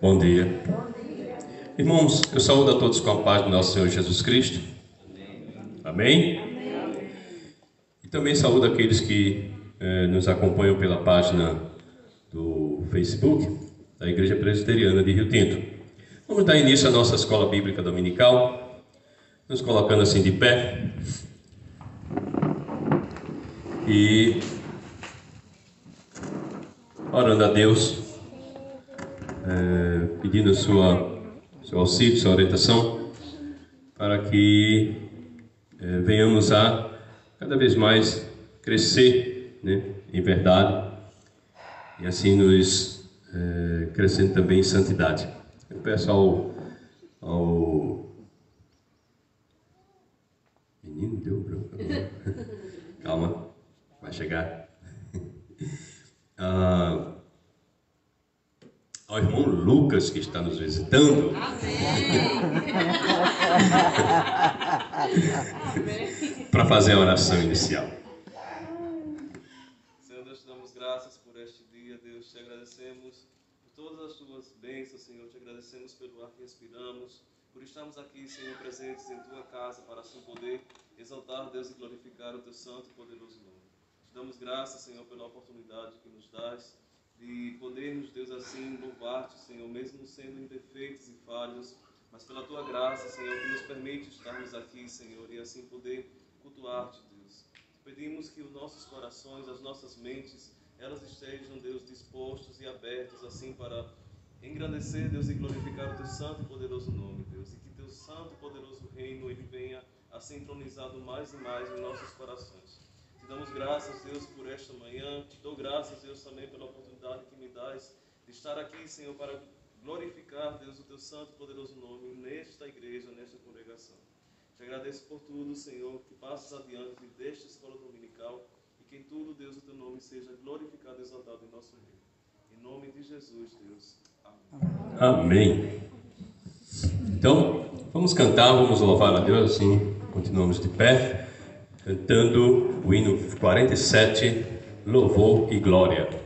Bom dia. Irmãos, eu saúdo a todos com a paz do nosso Senhor Jesus Cristo. Amém? E também saúdo aqueles que nos acompanham pela página do Facebook da Igreja Presbiteriana de Rio Tinto. Vamos dar início à nossa escola bíblica dominical, nos colocando assim de pé e orando a Deus, pedindo seu auxílio, sua orientação, para que venhamos a cada vez mais crescer, né, em verdade, e assim nos crescendo também em santidade. Eu peço ao menino, deu branco. Calma, vai chegar. Ao irmão Lucas, que está nos visitando. Para fazer a oração inicial. Senhor Deus, te damos graças por este dia, Deus, te agradecemos por todas as tuas bênçãos, Senhor, te agradecemos pelo ar que respiramos, por estarmos aqui, Senhor, presentes em tua casa, para assim poder exaltar, Deus, e glorificar o teu santo e poderoso nome. Te damos graças, Senhor, pela oportunidade que nos dás de podermos, Deus, assim louvar-te, Senhor, mesmo sendo imperfeitos e falhos, mas pela tua graça, Senhor, que nos permite estarmos aqui, Senhor, e assim poder cultuar-te, Deus. Te pedimos que os nossos corações, as nossas mentes, elas estejam, Deus, dispostos e abertos, assim, para engrandecer, Deus, e glorificar o teu santo e poderoso nome, Deus, e que teu santo e poderoso reino, ele venha a ser entronizado mais e mais em nossos corações. Te damos graças, Deus, por esta manhã. Te dou graças, Deus, também pela oportunidade que me dás de estar aqui, Senhor, para glorificar, Deus, o teu santo e poderoso nome nesta igreja, nesta congregação. Te agradeço por tudo, Senhor, que passes adiante desta escola dominical e que em tudo, Deus, o teu nome seja glorificado e exaltado em nosso meio. Em nome de Jesus, Deus. Amém. Amém. Então, vamos cantar, vamos louvar a Deus, assim, continuamos de pé, cantando o hino 47, Louvor e Glória.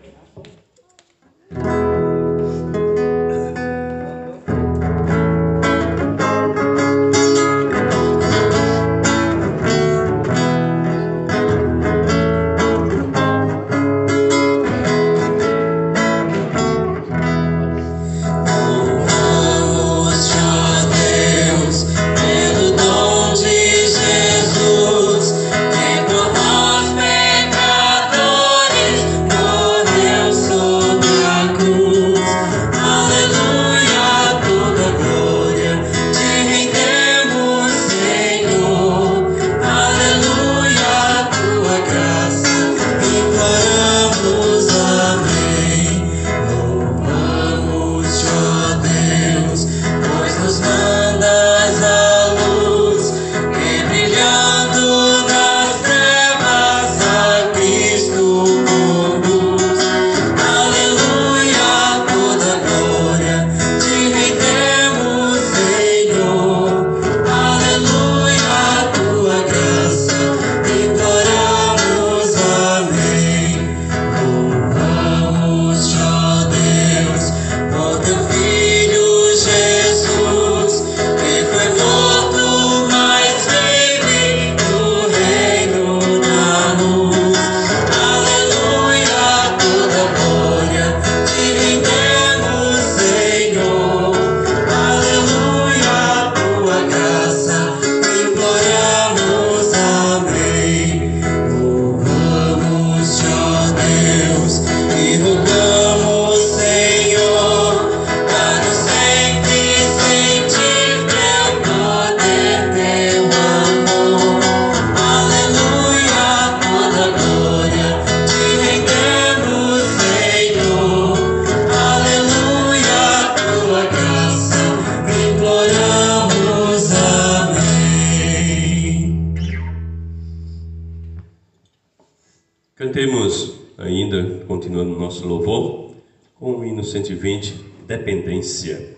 Cantemos ainda, continuando o nosso louvor, com o hino 120, Dependência.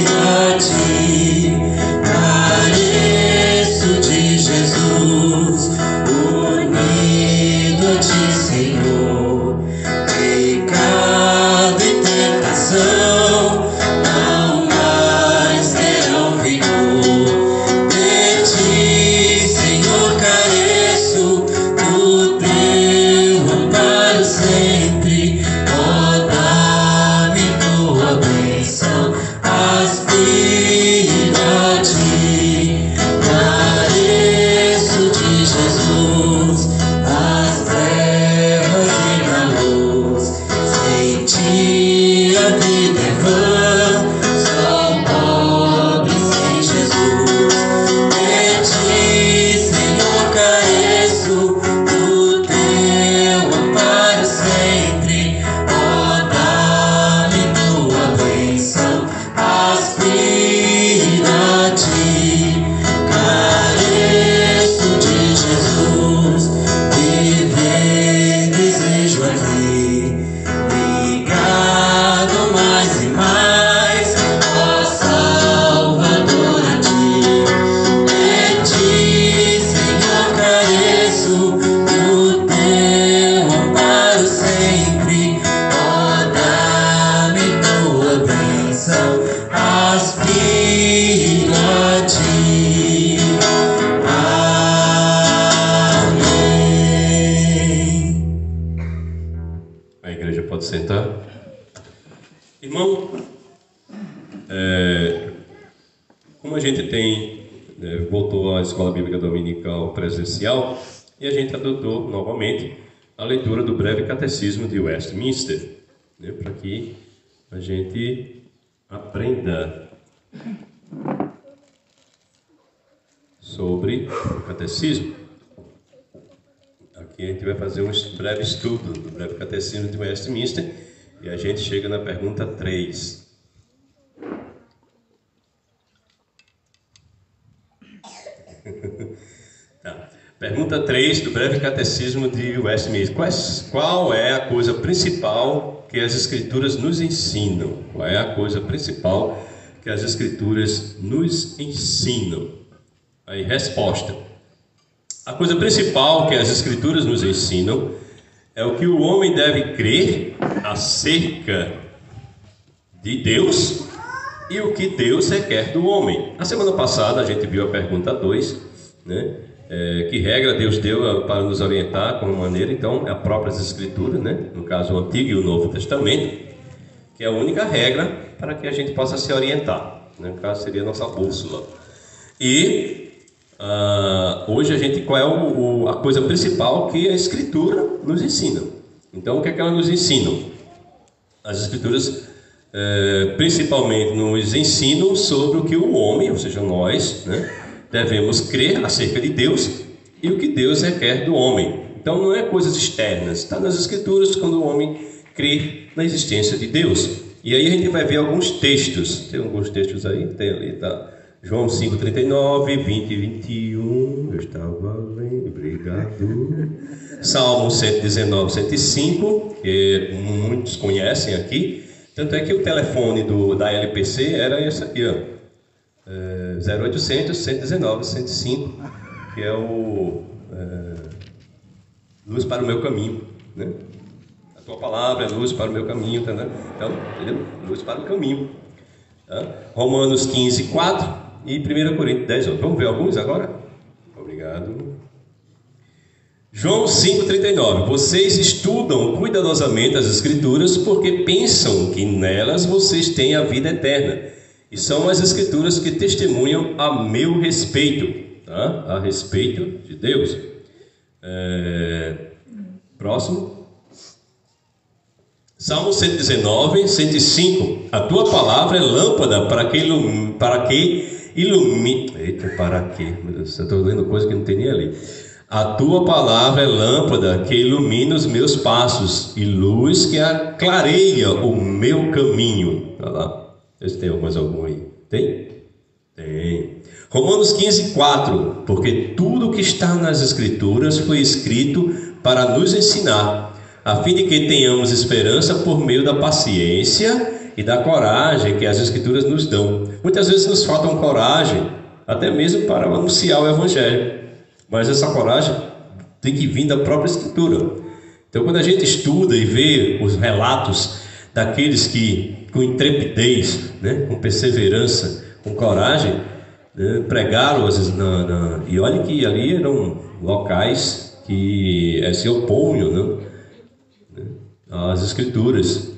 a ti, careço de Jesus, unido a ti, Senhor. Pecado e tentação não mais terão vigor. De ti, Senhor, careço, do teu amparo sempre. Ó, dá-me tua bênção, aspiro a ti, careço de Jesus, as trevas e a luz, sem ti a vida é vã, sou pobre sem Jesus. De ti, Senhor, careço, do teu amparo sempre. Ó, dá-me tua bênção, aspiro a ti, careço de Jesus, viver desejo aqui, ligado mais e mais, ó Salvador, a ti. De ti, Senhor, careço, do teu amparo sempre. Ó, dá-me tua bênção, aspiro a ti. Amém. A igreja pode sentar. Irmão, como a gente voltou à escola bíblica dominical presencial, e a gente adotou novamente a leitura do breve catecismo de Westminster, para que a gente aprenda sobre o catecismo. Aqui a gente vai fazer um breve estudo do breve catecismo de Westminster e a gente chega na pergunta 3. Tá. Pergunta 3 do breve catecismo de Westminster. Qual é a coisa principal que as Escrituras nos ensinam? Qual é a coisa principal que as Escrituras nos ensinam? Aí, resposta. A coisa principal que as Escrituras nos ensinam é o que o homem deve crer acerca de Deus e o que Deus requer do homem. Na semana passada a gente viu a pergunta 2, que regra Deus deu para nos orientar, como maneira, então, é a própria Escritura, no caso o Antigo e o Novo Testamento, que é a única regra para que a gente possa se orientar, no caso seria a nossa bússola. E hoje qual é a coisa principal que a Escritura nos ensina? Então, o que é que elas nos ensinam? As Escrituras principalmente nos ensinam sobre o que o homem, ou seja, nós, devemos crer acerca de Deus e o que Deus requer do homem. Então, não é coisas externas, está nas Escrituras quando o homem crê na existência de Deus. E aí a gente vai ver alguns textos. Tem alguns textos aí? Tem ali, tá? João 5,39, 20 e 21, eu estava lendo, obrigado. Salmo 119, 105, que muitos conhecem aqui. Tanto é que o telefone da LPC era esse aqui, ó, 0800 119 105, que é o luz para o meu caminho, A tua palavra é luz para o meu caminho, tá, Então, entendeu? Luz para o caminho. Tá? Romanos 15, 4 e 1 Coríntios 10, 8. Vamos ver alguns agora? Obrigado. João 5,39. Vocês estudam cuidadosamente as Escrituras porque pensam que nelas vocês têm a vida eterna. E são as Escrituras que testemunham a meu respeito, tá? A respeito de Deus. Próximo. Salmo 119, 105. A tua palavra é lâmpada para que ilumine. Eita, para quê? Meu Deus, eu estou lendo coisa que não tem nem ali. A tua palavra é lâmpada que ilumina os meus passos e luz que clareia o meu caminho. Olha lá. Vocês têm mais algum aí? Tem? Tem. Romanos 15, 4. Porque tudo que está nas Escrituras foi escrito para nos ensinar, a fim de que tenhamos esperança por meio da paciência e da coragem que as Escrituras nos dão. Muitas vezes nos faltam coragem, até mesmo para anunciar o Evangelho, mas essa coragem tem que vir da própria Escritura. Então, quando a gente estuda e vê os relatos daqueles que, com intrepidez, né, com perseverança, com coragem, né, pregaram às vezes e olha que ali eram locais que se opunham, né, às Escrituras.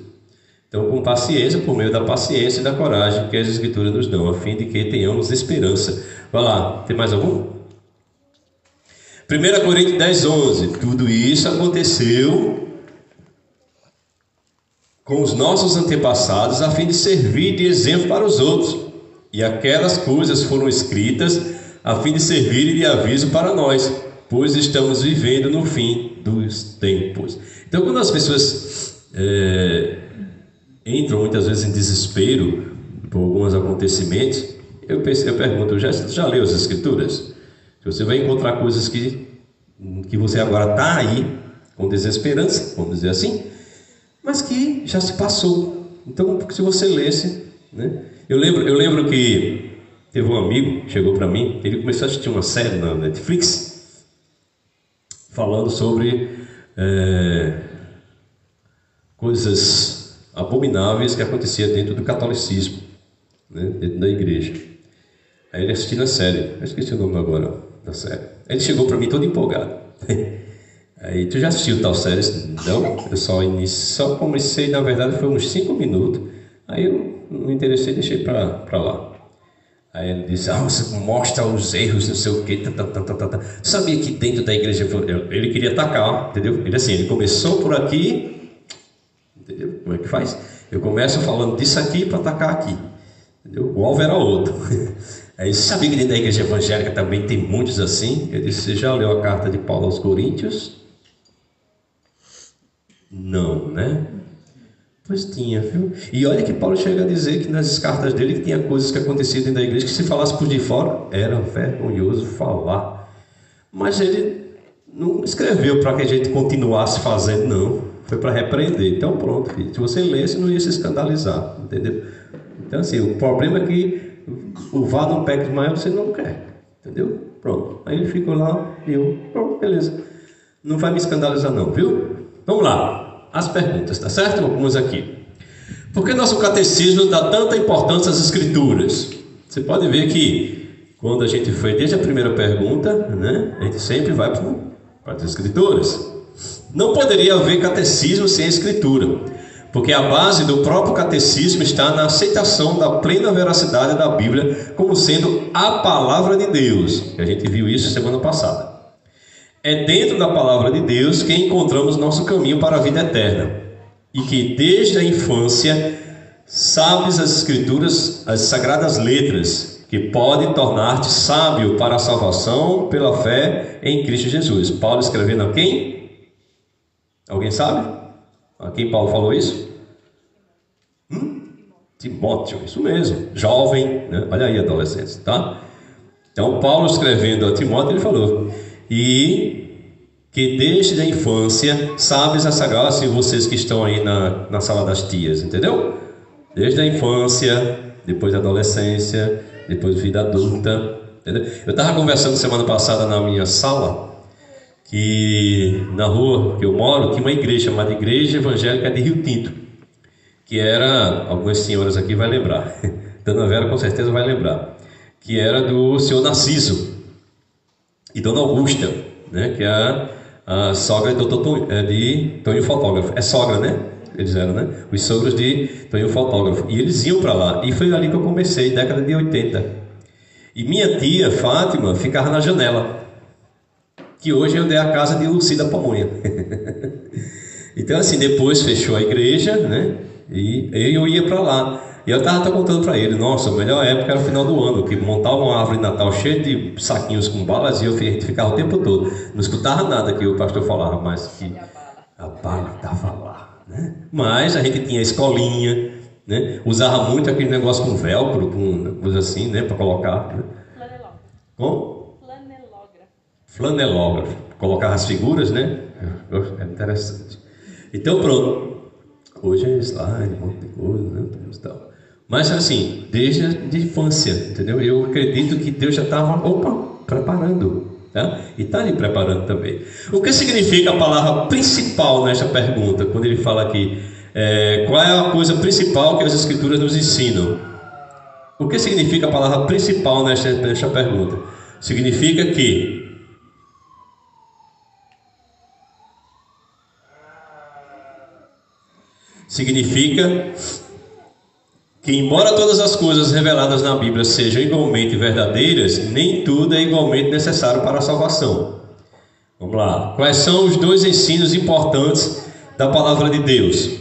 Então, com paciência, por meio da paciência e da coragem que as Escrituras nos dão, a fim de que tenhamos esperança. Vai lá, tem mais algum? 1 Coríntios 10, 11. Tudo isso aconteceu com os nossos antepassados, a fim de servir de exemplo para os outros. E aquelas coisas foram escritas a fim de servir de aviso para nós, pois estamos vivendo no fim dos tempos. Então, quando as pessoas entram muitas vezes em desespero por alguns acontecimentos, eu pergunto, já leu as Escrituras? Você vai encontrar coisas que você agora está aí com desesperança, vamos dizer assim, mas que já se passou. Então, se você lesse, né? Eu lembro que teve um amigo que chegou para mim, ele começou a assistir uma série na Netflix falando sobre coisas abomináveis que acontecia dentro do catolicismo, né, dentro da igreja. Aí ele assistiu a série, eu esqueci o nome agora da série. Aí ele chegou para mim todo empolgado. Aí, tu já assistiu tal série? Não, eu só comecei, na verdade foi uns 5 minutos. Aí eu não me interessei e deixei para lá. Aí ele disse, você mostra os erros, não sei o que, Sabia que dentro da igreja, ele queria atacar, entendeu? Ele começou por aqui, entendeu? Como é que faz? Eu começo falando disso aqui para atacar aqui, entendeu? O alvo era outro. Aí, sabia que dentro da igreja evangélica também tem muitos assim? Eu disse, você já leu a carta de Paulo aos Coríntios? Não, né? Pois tinha, viu? E olha que Paulo chega a dizer que nas cartas dele que tinha coisas que aconteciam dentro da igreja que se falasse por de fora era vergonhoso falar. Mas ele não escreveu para que a gente continuasse fazendo, não. Foi para repreender. Então pronto, filho. Se você lesse, não ia se escandalizar, entendeu? Então assim, o problema é que o vá não peca demais, você não quer, entendeu? Pronto. Aí ele ficou lá e eu, pronto, beleza. Não vai me escandalizar não, viu? Vamos lá. As perguntas, tá certo? Algumas aqui. Por que nosso catecismo dá tanta importância às Escrituras? Você pode ver que quando a gente foi desde a primeira pergunta, né, a gente sempre vai para as Escrituras. Não poderia haver catecismo sem a Escritura, porque a base do próprio catecismo está na aceitação da plena veracidade da Bíblia como sendo a palavra de Deus. A gente viu isso semana passada. É dentro da palavra de Deus que encontramos nosso caminho para a vida eterna. E que desde a infância sabes as Escrituras, as sagradas letras, que podem tornar-te sábio para a salvação pela fé em Cristo Jesus. Paulo escrevendo a quem? Alguém sabe? A quem Paulo falou isso? Timóteo, isso mesmo. Jovem, né? Olha aí, adolescentes, tá? Então Paulo escrevendo a Timóteo, ele falou... E que desde a infância sabes a sagrada, assim, vocês que estão aí na sala das tias, entendeu? Desde a infância, depois da adolescência, depois vida adulta, entendeu? Eu estava conversando semana passada na minha sala, que na rua que eu moro, tinha uma igreja chamada Igreja Evangélica de Rio Tinto, que era, algumas senhoras aqui vai lembrar, Dona Vera com certeza vai lembrar, que era do senhor Narciso e Dona Augusta, né, que é a sogra de Tonho Fotógrafo. É sogra, né? Eles eram, né? Os sogros de Tonho Fotógrafo. E eles iam para lá. E foi ali que eu comecei, década de 80. E minha tia, Fátima, ficava na janela, que hoje é onde é a casa de Lucida Pamonha. Então, assim, depois fechou a igreja, né? E eu ia para lá. E eu estava contando para ele, nossa, a melhor época era o final do ano, que montava uma árvore de Natal cheia de saquinhos com balas e a gente ficava o tempo todo. Não escutava nada que o pastor falava, mas que a bala estava lá, né? Mas a gente tinha escolinha, né? Usava muito aquele negócio com velcro, com coisa assim, né? Para colocar. Né? Flanelógrafo. Como? Flanelógrafo. Flanelógrafo. Colocava as figuras, né? É interessante. Então pronto. Hoje é slide, um monte de coisa, né? Tal. Mas assim, desde a infância, entendeu? Eu acredito que Deus já estava, preparando, tá? E está lhe preparando também. O que significa a palavra principal nesta pergunta? Quando ele fala aqui, qual é a coisa principal que as Escrituras nos ensinam? O que significa a palavra principal nesta pergunta? Significa que embora todas as coisas reveladas na Bíblia sejam igualmente verdadeiras, nem tudo é igualmente necessário para a salvação. Vamos lá. Quais são os dois ensinos importantes da palavra de Deus?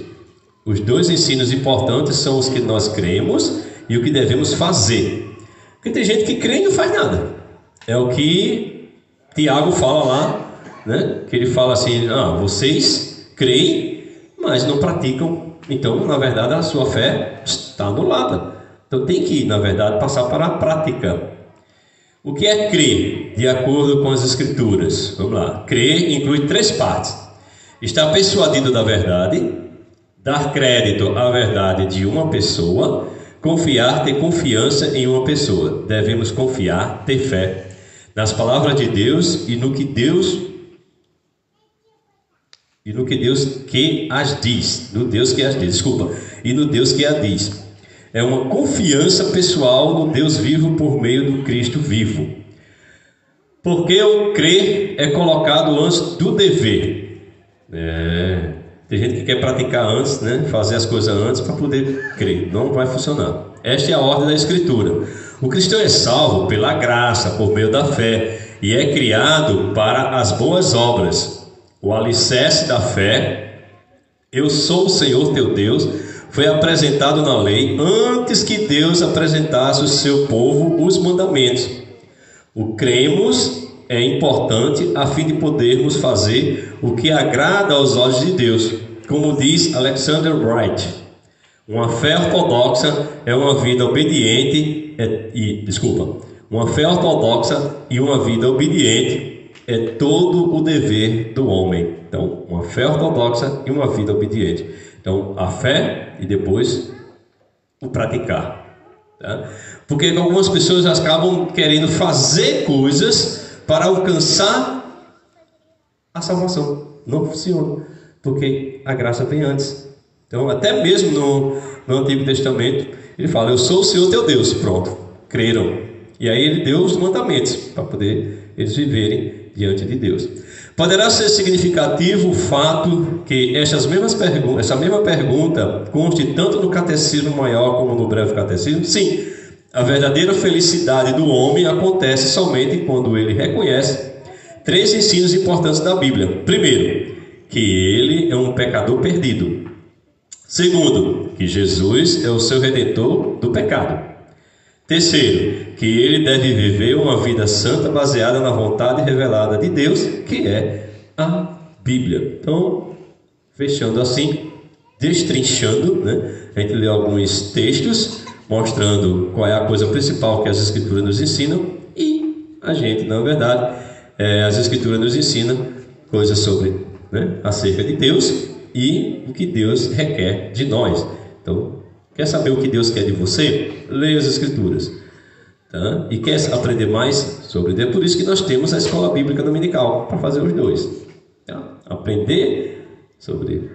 Os dois ensinos importantes são os que nós cremos e o que devemos fazer. Porque tem gente que crê e não faz nada. É o que Tiago fala lá, né? Que ele fala assim, vocês creem, mas não praticam. Então, na verdade, a sua fé está anulada. Então, tem que, na verdade, passar para a prática. O que é crer, de acordo com as Escrituras? Vamos lá. Crer inclui 3 partes. Estar persuadido da verdade, dar crédito à verdade de uma pessoa, confiar, ter confiança em uma pessoa. Devemos confiar, ter fé nas palavras de Deus e no que Deus que as diz. No Deus que as diz, desculpa. E no Deus que as diz. É uma confiança pessoal no Deus vivo por meio do Cristo vivo. Porque o crer é colocado antes do dever. Tem gente que quer praticar antes, né? Fazer as coisas antes para poder crer. Não vai funcionar. Esta é a ordem da Escritura. O cristão é salvo pela graça, por meio da fé, e é criado para as boas obras. O alicerce da fé, eu sou o Senhor teu Deus, foi apresentado na lei antes que Deus apresentasse ao seu povo os mandamentos. O cremos é importante a fim de podermos fazer o que agrada aos olhos de Deus. Como diz Alexander Wright, uma fé ortodoxa é uma vida obediente uma fé ortodoxa e uma vida obediente é todo o dever do homem. Então, uma fé ortodoxa e uma vida obediente. Então, a fé e depois o praticar. Tá? Porque algumas pessoas acabam querendo fazer coisas para alcançar a salvação. Não funciona, porque a graça vem antes. Então, até mesmo no Antigo Testamento, ele fala, eu sou o Senhor teu Deus. Pronto, creram. E aí ele deu os mandamentos para poder eles viverem diante de Deus. Poderá ser significativo o fato que essa mesma pergunta conste tanto no Catecismo Maior como no Breve Catecismo? Sim, a verdadeira felicidade do homem acontece somente quando ele reconhece 3 ensinos importantes da Bíblia. Primeiro, que ele é um pecador perdido. Segundo, que Jesus é o seu redentor do pecado. Terceiro, que ele deve viver uma vida santa baseada na vontade revelada de Deus, que é a Bíblia. Então, fechando assim, destrinchando, né? A gente lê alguns textos mostrando qual é a coisa principal que as Escrituras nos ensinam e a gente, na verdade, as Escrituras nos ensinam coisas sobre, né, acerca de Deus e o que Deus requer de nós. Então, quer saber o que Deus quer de você? Leia as Escrituras. Tá? E quer aprender mais sobre Deus? Por isso que nós temos a Escola Bíblica Dominical, para fazer os dois. Tá? Aprender sobre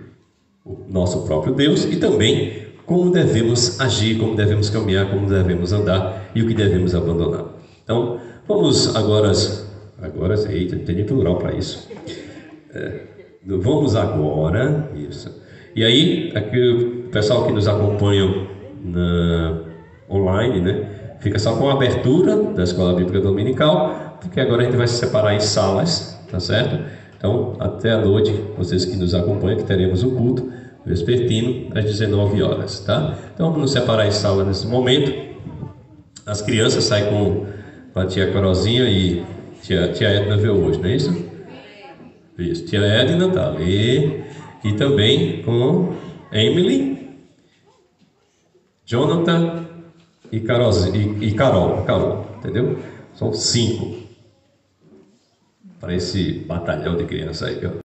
o nosso próprio Deus e também como devemos agir, como devemos caminhar, como devemos andar e o que devemos abandonar. Então, vamos agora, eita, não tem nem plural para isso. Vamos agora, isso. E aí, aqui o pessoal que nos acompanha online, né, fica só com a abertura da Escola Bíblica Dominical, porque agora a gente vai se separar em salas, tá certo? Então, até a noite, vocês que nos acompanham, que teremos o culto vespertino às 19 horas, tá? Então, vamos nos separar em sala nesse momento. As crianças saem com a tia Carolzinha e tia Edna veio hoje, não é isso? Isso, tia Edna tá ali. E também com Emily, Jonathan e Carol, entendeu? São 5 para esse batalhão de crianças aí.